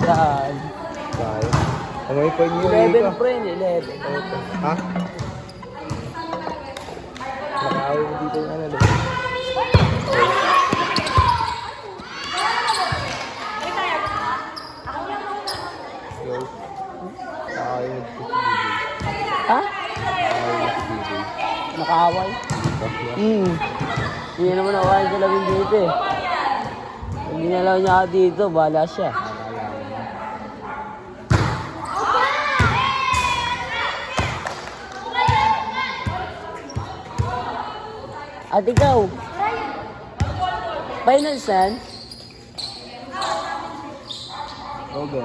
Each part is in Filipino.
Saan? Kaya. Amoy pa niyo 11 friend, 11. Ha? Nakawin mo dito yung ano doon. Yo. Nakawin mo dito. Ha? Nakawin mo dito. Nakaaway? Hindi naman nakawain sa labing dito eh. Hindi nalaw niya ako dito, bahala siya. At ikaw? Final stand? Okay.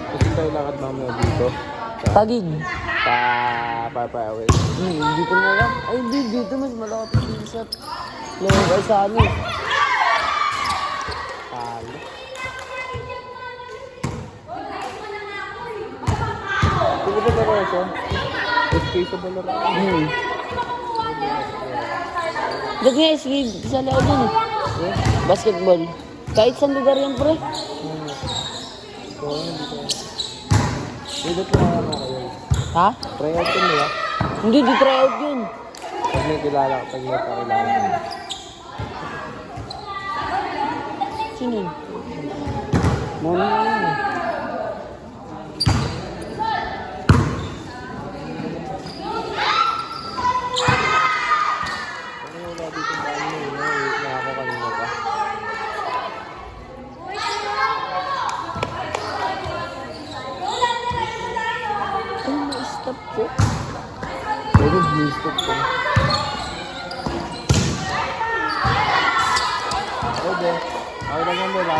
Kasi tayo lakad mamaya dito. Tagig. Pa-away. Dito na lang. Ay, dito mas malapit dito sa level sa ano. Talo. Sige ba ba ito? SK sa Balara. Dito nga, sige, sa leo dun eh. Basketball. Kahit saan lugar yan, pre. Dito po na kayo. Ha? Try out yun nila. Hindi, di try out yun. Pag may kilala, pag may kakilala. Sino yun? Muna yun eh. Ano wala dito ba ano yun? Nakakakanina pa. Ay, na-stop ko. Pero gusto ko. Okay. Ako lang yan doon.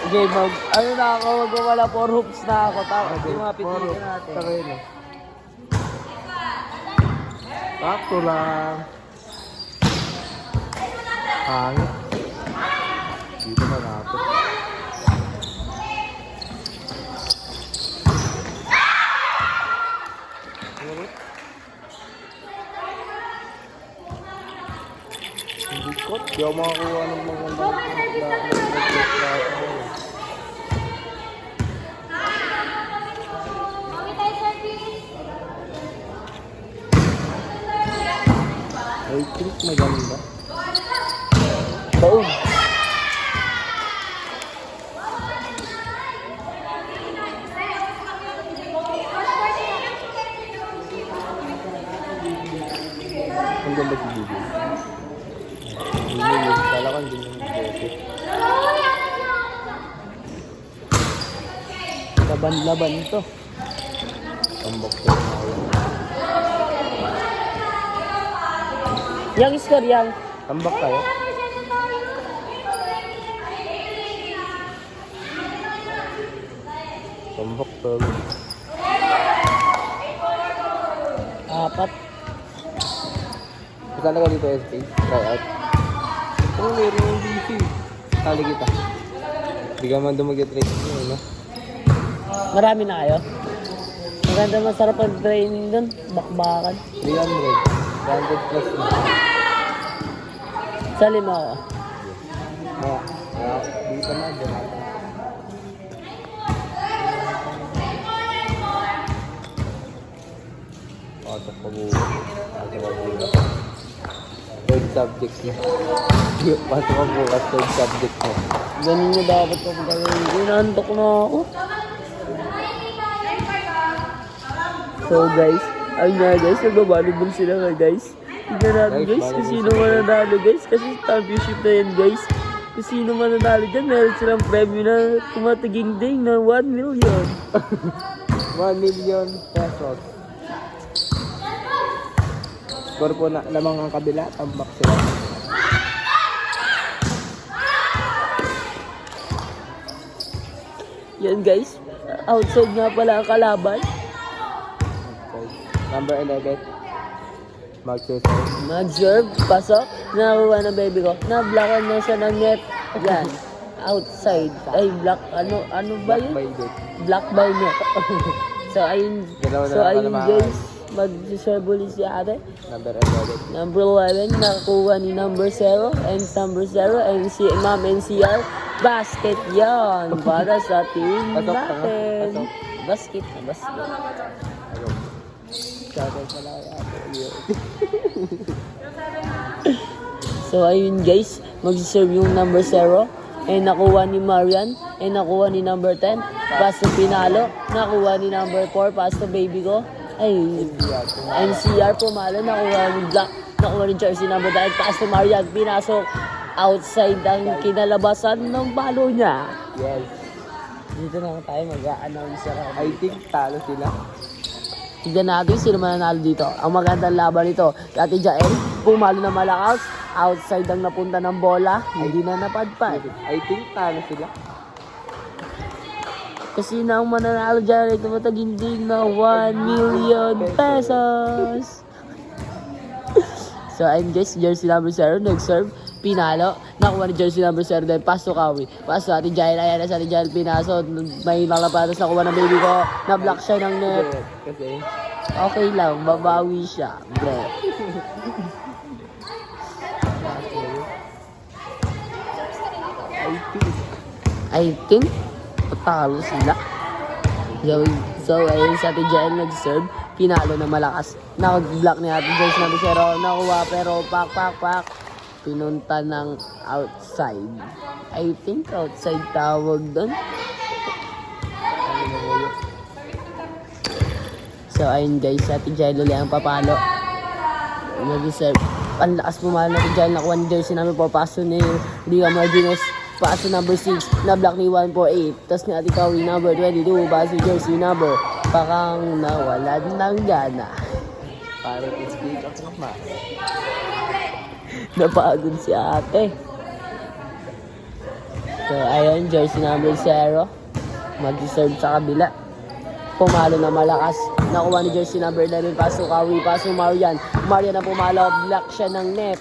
Okay, ano na ako, magwawala 4 hoops na ako. Tapos yung mga pitikin natin. Saka yun eh. Sakto lang. Hangit. Dito na natin. Hindi ko. Di ako makakuha ng mga ay, trick maganda. Baon. Ang ganda si Bibi. Hindi, talakan din yung bote. Laban-laban to. Tambok ko na yun. Yang score, yang. Tambak tayo? Tambak tayo. 4. Saan na ka dito, SP? Try out. Oo, meron yung DC. Tali kita. Hindi ka man dumag-train yun, no? Marami na kayo? Maganda, masarap ang training dun. Bakbakan. 300. 300 plus na. Sa 5 ako. Dito na, dyan. Pasok pa buo. Third subject niya. Pasok pa bukas, third subject niya. Ganun mo dapat ko gawin. Inaantok na ako. So guys, ayun nga guys, nag-volleyball sila nga guys. Tignan natin guys, kung sino mananalo guys. Kasi championship na yan guys. Kung sino mananalo dyan, meron silang premyo na tumatiging-ding na 1 million. 1 million pesos. Score po na lamang ang kabila, tambak sila. Yan guys, outside nga pala ang kalaban. Number 11. Mag-serve. Mag-serve, pasok, nakakuha ng baby ko. Na-blockan na siya ng net. Yan, outside. Ay, block, ano ba yun? By date. Block by net. So ayun, Dalawa guys, mag-serve ulit si ate. Number 11. Number 11, nakakuha ni number 0 and number 0 and si Ma'am NCR. Basket yon para sa team Pasok ka nga. natin. Pasok. Basket na basket. Ayun. Shoutout pala kay ate. So ayun guys, mag-serve yung number 0 and nakuha ni Marian and nakuha ni number 10. Pass to Pinalo, nakuha ni number 4. Pass to baby ko. Ay, NCR pumalo, nakuha ni Black, nakuha ni jersey number 9. Pass to Marian, pinasok. Outside ang kinalabasan ng balo niya. Yes. Dito na tayo mag-a-announce. I think talo sila. Tignan natin sino mananalo dito. Ang magandang laban nito. Ate Jael, pumalo na malakas. Outside ang napunta ng bola. Hindi na napadpad. I think talo sila. Kasi na ang mananalo dyan ito matagindig na 1 million pesos. So ayun guys, jersey number 0, nag-serve. Pinalo, nakuha ni jersey number 0 dahil paso Kawi. Paso Ate Jael, ayan na sa Ate Jael, pinaso. May malapatas nakuha ng baby ko. Na-block siya ng net. Kasi Okay lang, babawi siya. Bre. I think patalo sila. So ayun sa Ate Jael nag-serve. Pinalo na malakas. Naka-block ni Ate Jael number 0. Nakuha pero pak. Pinunta ng outside. I think outside tawag doon. So ayun guys, Ate Jael ulit ang papalo. Nag-serve. Ang lakas pumalo na Ate Jael. Nakuha ni jersey namin po. Paso ni Liga Martinez. Paso number 6. Na-block ni 148. Tapos ni Ate Kawi number 22. Paso jersey number. Parang nawalan ng gana. parang it's big of naman. Napagod si ate. So ayun, jersey number 0. Mag-serve sa kabila. Pumalo na malakas. Nakuha ni jersey number 11. Paso Kawi, paso Marian. Marian na pumalo. Block siya ng net.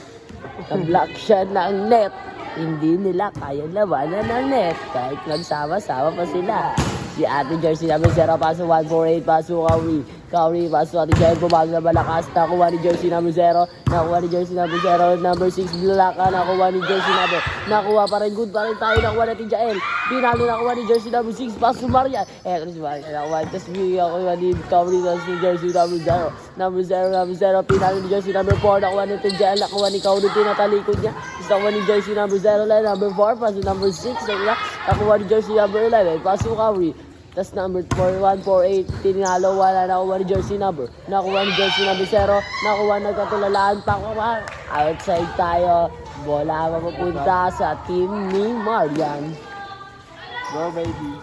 Na-block siya ng net. Hindi nila kaya labanan ng net. Kahit nagsama-sama pa sila. Si ate jersey number 0. Paso 148. Paso Kawi. Kawi, paso Ate Jael. Pumalo na malakas. Nakuha ni jersey number 0. Nakuha ni jersey number 0. Number 6. Blaka. Nakuha ni jersey number. Nakuha pa rin. Good pa rin tayo. Nakuha ni Ate Jael. Pinalo nakuha ni jersey number 6. Paso Marian. Chris Marian. Nakuha. Tapos nakuha ni Kawi. Tapos ni jersey number 0. Number 0. Pinalo ni jersey number 4. Nakuha ni Ate Jael. Nakuha ni Kawi. Tinatalikod niya. Tapos nakuha ni jersey number 0. Number 4. Paso number 6. Nakuha ni jersey number 11. Paso Kawi. Tapos number 4148, tinalo, wala, nakuha ni jersey number. Nakuha ni jersey number 0, nakuha nagkatulalaan pa ko. Outside tayo, bola mapupunta sa team ni Marian. Go baby.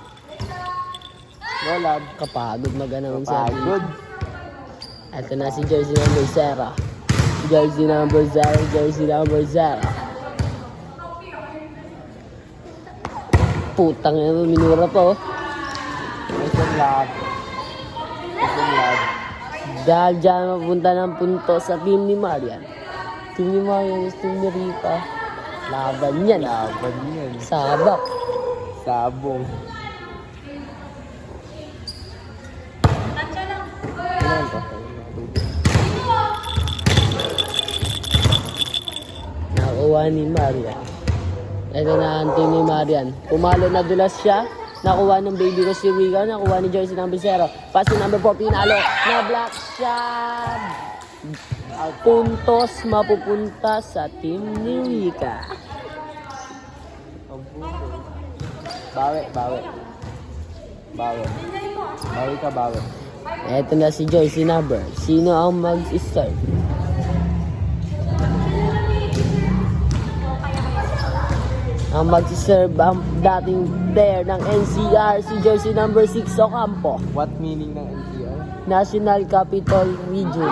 Go lad. Kapagod mag-announce sa team. Pagod. Ito na si jersey number 0. Jersey number 0, jersey number 0. Putang ina, minura pa oh. Listen lad. Dahil dyan mapunta ng punto sa team ni Marian. Team ni Marian is team ni Rita. Laban yan. Laban yan. Sabak. Sabong. Ano to? Nakuha ni Marian. Ito na ang team ni Marian. Pumalo na dulas siya. Nakuha ng baby ko si Rica. Nakuha ni jersey number 0. Pass to number 4. Pinalo. Na-block shot. Puntos mapupunta sa team ni Rica. Bawi. Bawi ka, bawi. Ito na si jersey number. Sino ang mag-start? Ang mag-serve ang dating player ng NCR, si jersey number 6 Ocampo. What meaning ng NCR? National Capital Region.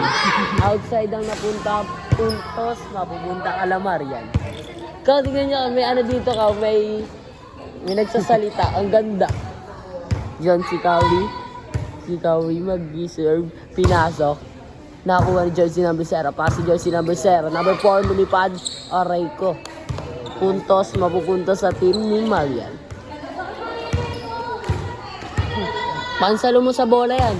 Outside ang napunta, puntos, mapupunta Calamarian. Ikaw, tingnan nyo, may ano dito ka, may nagsasalita. Ang ganda. Yan si Kawi. Si Kawi mag-serve, pinasok. Nakuha ni jersey number 0. Pass si jersey number 0. Number 4, lumipad. Aray ko. Puntos mapupunta sa team ni Marian. Pansalo mo sa bola yan.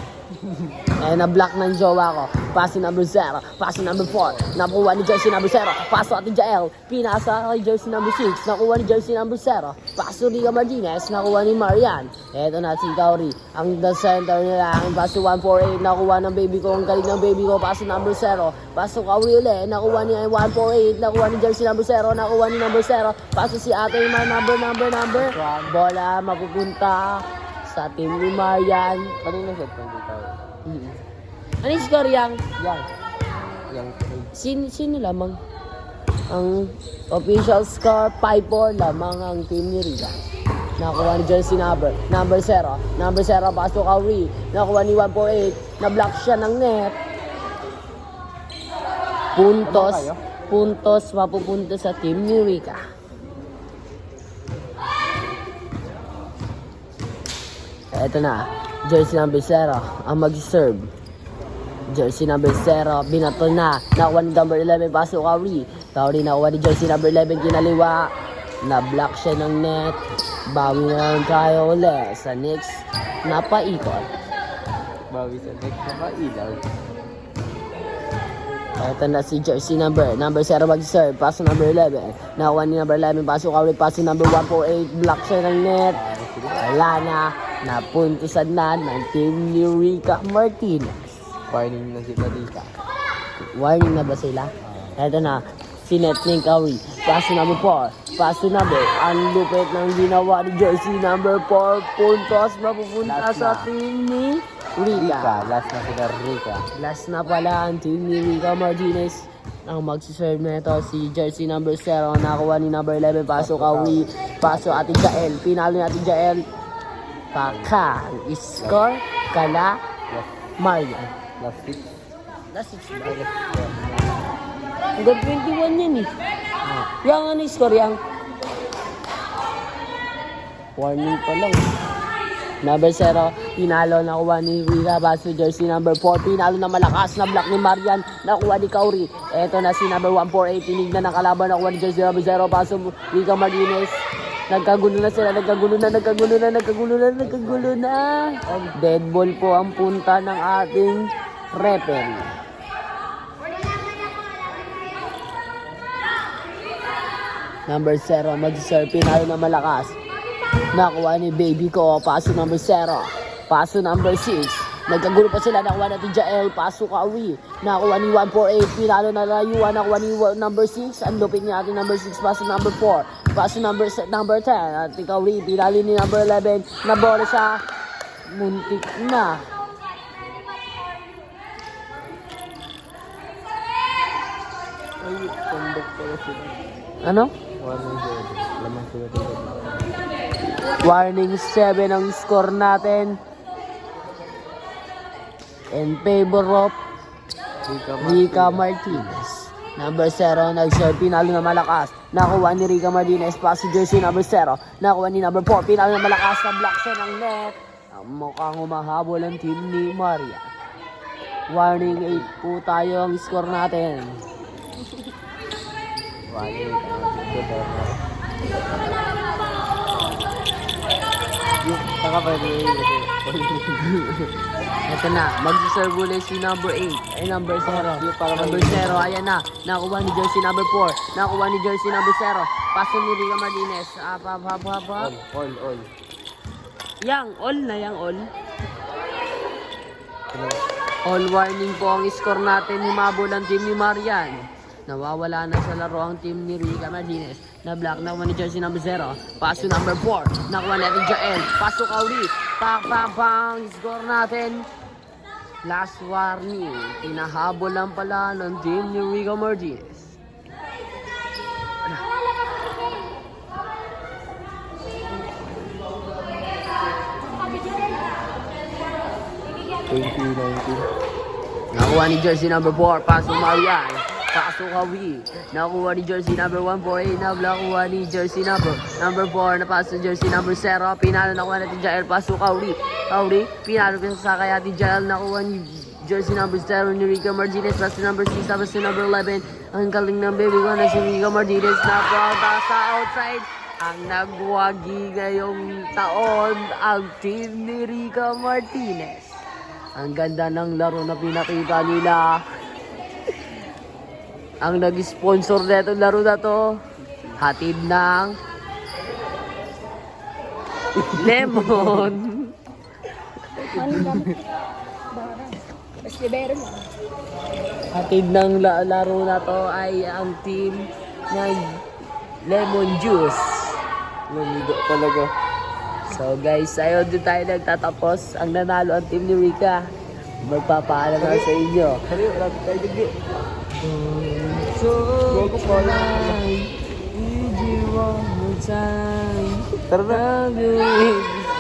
Na-block ng jowa ko. Pass number 0. Pass number 4. Nakuha ni jersey number 0. Paso at Jael. Pinasa kay jersey number 6. Nakuha ni jersey number 0. Paso Rica Martinez. Nakuha ni Marian. Eto na si Kauri. Ang the center nila. Ang paso 148. Nakuha ng baby ko. Ang galing ng baby ko. Paso number 0. Paso Kauri ulit. Nakuha ni 148. Nakuha ni jersey number 0. Nakuha ni number 0. Paso si ate yung number. Bola mapupunta sa team ni Marian. Kanina set pa dito. Ano yung score yang? Yang Sino lamang? Ang official score 5-4 lamang ang team ni Rica. Nakuha ni jersey number 0. Number 0 paso Kauri. Nakuha ni 148. Na-block siya ng net. Puntos mapupunta sa team ni Rica. Ito na, jersey number 0 ang mag-serve. Jersey number 0, binato na. Nakuha ni number 11, paso Kauri. Kauri nakuha ni jersey number 11, kinaliwa. Na-block siya ng net. Bawi na lang tayo ulit sa next na paikot. bawi sa next na mailaw. Ito na si jersey number 0 mag-serve. Paso number 11. Nakuha ni number 11, paso Kauri. Paso number 148, block siya ng net. Wala na. Napuntusan na ng team ni Rica Martinez. Warning na sila dito. Warning na ba sila? Ito na, sinet ni Kawi. Paso number 4. Paso number. Ang lupit ng ginawa ni jersey number 4. Puntos mapupunta Last sa na. team ni Rica. Rica. Last na sila Rica. Last na pala ang team ni Rica Martinez. Ang magsiserve na ito si jersey number 0. Nakuha ni number 11. Paso Kawi. Paso Ate Jael. Pinalo ni Ate Jael. Paka. Score. Kala. Marian. Last 6. Last 6 ba? Hanggang 21 yan eh. Yang ano yung score yang? Warning pa lang. Number 0, pinalo nakuha ni Rica. Baso jersey number 4, pinalo na malakas na block ni Marian. Nakuha ni Kauri. Eto na si number 148, tinignan ng kalaban. Nakuha ni jersey number 0. Baso Rica Martinez. Nagkagulo na sila, nagkagulo na. Dead ball po ang punta ng ating referee. Number 0, mag-serve, pinalo na malakas. Nakuha ni baby ko, paso number 0. Paso number 6. Nagkagulo pa sila, nakuha natin Jael, paso Kawi. Nakuha ni 148, pinalo na layuan, nakuha ni number 6. Ang lupit niya ating number 6, paso number 4. Paso number 10, ating Kawi, pinalo ni number 11. Nabola siya, muntik na. Ay, tumbok pala sila. Ano? Warning sila. Lamang sila dito. Warning 7 ang score natin. In favor of Rica Martinez. Number 0, nag-serve, pinalo na malakas. Nakuha ni Rica Martinez, pass jersey number 0. Nakuha ni number 4, pinalo na malakas, na-block siya ng net. Ang mukhang humahabol ang team ni Maria. Warning 8 po tayo ang score natin. Warning. Yung taka pa rin. Ito na, mag-serve ulit si number 8. Ay, number 0. Number 0, ayan na. Nakuha ni jersey number 4. Nakuha ni jersey number 0. Paso ni Rica Martinez. Up. All. Yang all na, yang all. All warning po ang score natin. Humabol ang team ni Marian. Nawawala na sa laro ang team ni Rica Martinez. Na-block na ni jersey number 0. Paso number 4. Nakuha natin Jael. Paso Kauri. Pang. Score natin. Last warning. Pinahabol lang pala ng team ni Rica Martinez. 2019. Nakuha ni jersey number 4, Paso Marian. Paso Kawi. Nakuha ni jersey number 148. Nakuha ni jersey number 4. Napaso jersey number 0. Pinalo nakuha natin Jael. Paso Kawi. Pinalo sa kaya ni Jael. Nakuha ni jersey number 0 ni Rica Martinez. Paso number 6. Paso number 11. Ang galing ng baby ko na si Rica Martinez. Napunta sa outside. Ang nagwagi ngayong taon ang team ni Rica Martinez. Ang ganda ng laro na pinakita nila. Ang nag-sponsor na itong laro na to, hatid ng lemon. Hatid ng laro na to ay ang team ng lemon juice. Lamido talaga. So guys, ayun din tayo nagtatapos. Ang nanalo ang team ni Rica. Magpapaalam na sa inyo. Sorry, wala tayo digdi. So tonight, we do one more time. Tara na. Love you.